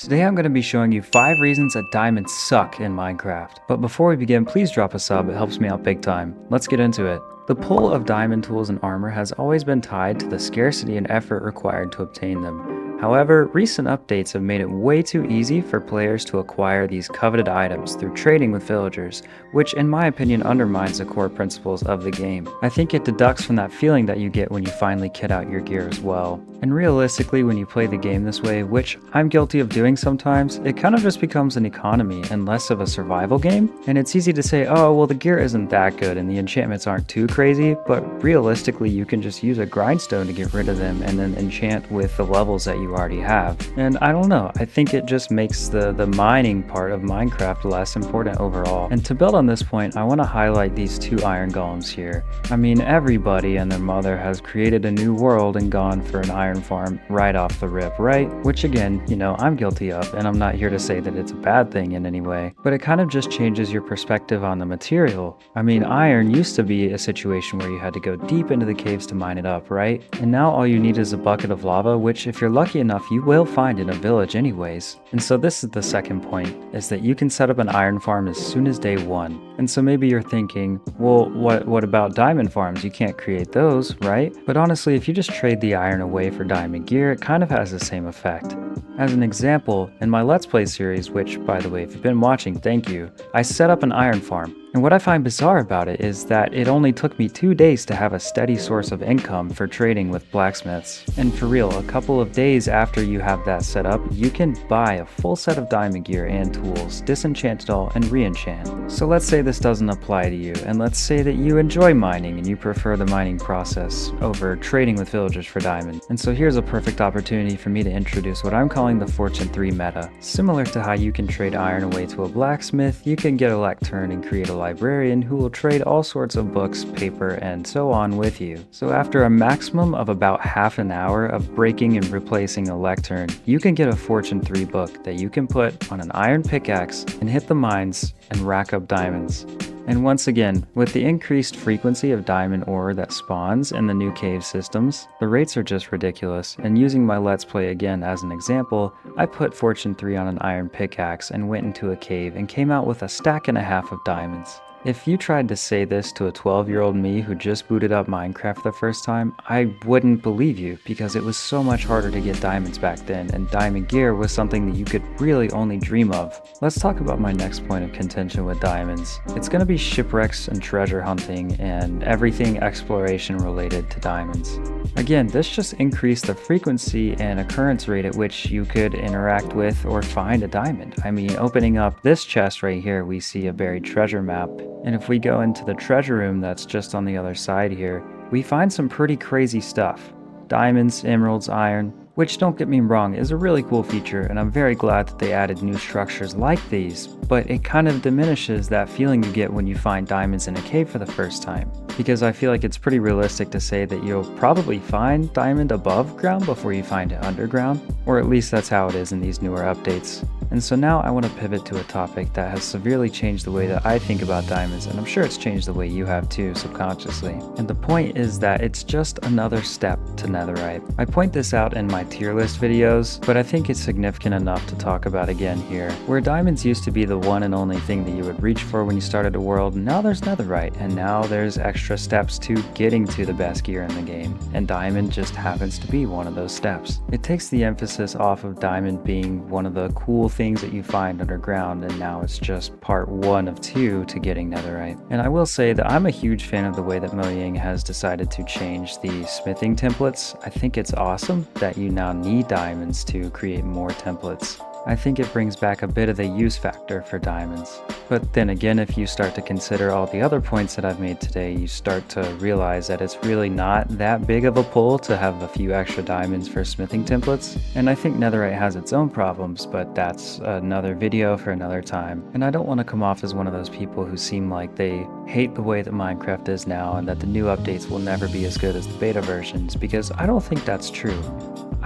Today I'm going to be showing you 5 reasons that diamonds suck in Minecraft. But before we begin, please drop a sub, it helps me out big time. Let's get into it. The pull of diamond tools and armor has always been tied to the scarcity and effort required to obtain them. However, recent updates have made it way too easy for players to acquire these coveted items through trading with villagers, which in my opinion undermines the core principles of the game. I think it deducts from that feeling that you get when you finally kit out your gear as well. And realistically, when you play the game this way, which I'm guilty of doing sometimes, it kind of just becomes an economy and less of a survival game. And it's easy to say, oh, well the gear isn't that good and the enchantments aren't too crazy, but realistically you can just use a grindstone to get rid of them and then enchant with the levels that you already have. And I don't know, I think it just makes the mining part of Minecraft less important overall. And to build on this point, I want to highlight these 2 iron golems here. I mean, everybody and their mother has created a new world and gone for an iron farm right off the rip, right? Which again, you know, I'm guilty of, and I'm not here to say that it's a bad thing in any way, but it kind of just changes your perspective on the material. I mean, iron used to be a situation where you had to go deep into the caves to mine it up, right? And now all you need is a bucket of lava, which if you're lucky enough, you will find in a village anyways. And so this is the second point, is that you can set up an iron farm as soon as day 1. And so maybe you're thinking, well, what about diamond farms? You can't create those, right? But honestly, if you just trade the iron away for diamond gear, it kind of has the same effect. As an example, in my Let's Play series, which by the way, if you've been watching, thank you, I set up an iron farm. And what I find bizarre about it is that it only took me 2 days to have a steady source of income for trading with blacksmiths. And for real, a couple of days after you have that set up, you can buy a full set of diamond gear and tools, disenchant it all, and re-enchant. So let's say this doesn't apply to you, and let's say that you enjoy mining and you prefer the mining process over trading with villagers for diamond. And so here's a perfect opportunity for me to introduce what I'm calling the Fortune 3 meta. Similar to how you can trade iron away to a blacksmith, you can get a lectern and create a librarian who will trade all sorts of books, paper, and so on with you. So after a maximum of about half an hour of breaking and replacing a lectern, you can get a Fortune 3 book that you can put on an iron pickaxe and hit the mines and rack up diamonds. And once again, with the increased frequency of diamond ore that spawns in the new cave systems, the rates are just ridiculous. And using my Let's Play again as an example, I put Fortune 3 on an iron pickaxe and went into a cave and came out with a stack and a half of diamonds. If you tried to say this to a 12-year-old me who just booted up Minecraft the first time, I wouldn't believe you, because it was so much harder to get diamonds back then, and diamond gear was something that you could really only dream of. Let's talk about my next point of contention with diamonds. It's going to be shipwrecks and treasure hunting and everything exploration related to diamonds. Again, this just increased the frequency and occurrence rate at which you could interact with or find a diamond. I mean, opening up this chest right here, we see a buried treasure map. And if we go into the treasure room that's just on the other side here, we find some pretty crazy stuff. Diamonds, emeralds, iron, which don't get me wrong, is a really cool feature, and I'm very glad that they added new structures like these, but it kind of diminishes that feeling you get when you find diamonds in a cave for the first time. Because I feel like it's pretty realistic to say that you'll probably find diamond above ground before you find it underground, or at least that's how it is in these newer updates. And so now I want to pivot to a topic that has severely changed the way that I think about diamonds, and I'm sure it's changed the way you have too, subconsciously. And the point is that it's just another step to netherite. I point this out in my tier list videos, but I think it's significant enough to talk about again here. Where diamonds used to be the one and only thing that you would reach for when you started a world, now there's netherite, and now there's extra steps to getting to the best gear in the game, and diamond just happens to be one of those steps. It takes the emphasis off of diamond being one of the cool things that you find underground, and now it's just part 1 of 2 to getting netherite. And I will say that I'm a huge fan of the way that Mojang has decided to change the smithing templates. I think it's awesome that you now need diamonds to create more templates. I think it brings back a bit of the use factor for diamonds. But then again, if you start to consider all the other points that I've made today, you start to realize that it's really not that big of a pull to have a few extra diamonds for smithing templates. And I think netherite has its own problems, but that's another video for another time. And I don't want to come off as one of those people who seem like they hate the way that Minecraft is now and that the new updates will never be as good as the beta versions, because I don't think that's true.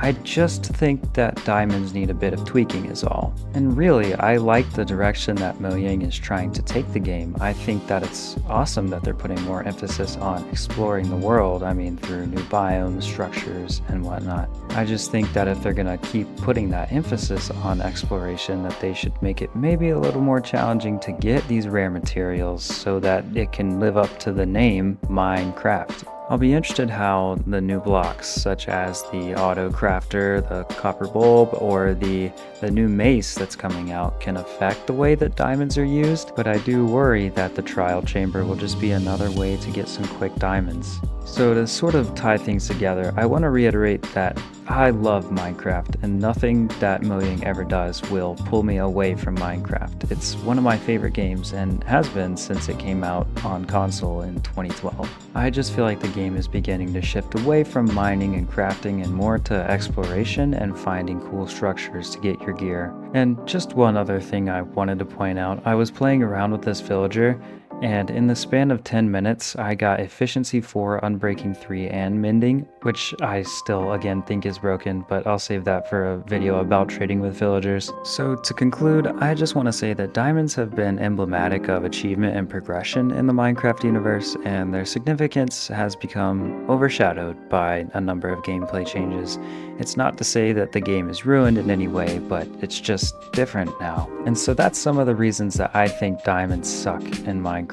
I just think that diamonds need a bit of tweaking is all. And really, I like the direction that Mojang is trying to take the game. I think that it's awesome that they're putting more emphasis on exploring the world, I mean through new biomes, structures, and whatnot. I just think that if they're gonna keep putting that emphasis on exploration, that they should make it maybe a little more challenging to get these rare materials so that it can live up to the name Minecraft. I'll be interested how the new blocks, such as the auto crafter, the copper bulb, or the new mace that's coming out can affect the way that diamonds are used, but I do worry that the trial chamber will just be another way to get some quick diamonds. So to sort of tie things together, I want to reiterate that I love Minecraft, and nothing that Mojang ever does will pull me away from Minecraft. It's one of my favorite games and has been since it came out on console in 2012. I just feel like the game is beginning to shift away from mining and crafting and more to exploration and finding cool structures to get your gear. And just one other thing I wanted to point out, I was playing around with this villager, and in the span of 10 minutes, I got Efficiency 4, Unbreaking 3, and Mending, which I still, again, think is broken, but I'll save that for a video about trading with villagers. So to conclude, I just want to say that diamonds have been emblematic of achievement and progression in the Minecraft universe, and their significance has become overshadowed by a number of gameplay changes. It's not to say that the game is ruined in any way, but it's just different now. And so that's some of the reasons that I think diamonds suck in Minecraft.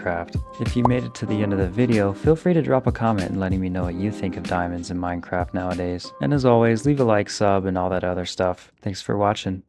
If you made it to the end of the video, feel free to drop a comment and letting me know what you think of diamonds in Minecraft nowadays. And as always, leave a like, sub, and all that other stuff. Thanks for watching.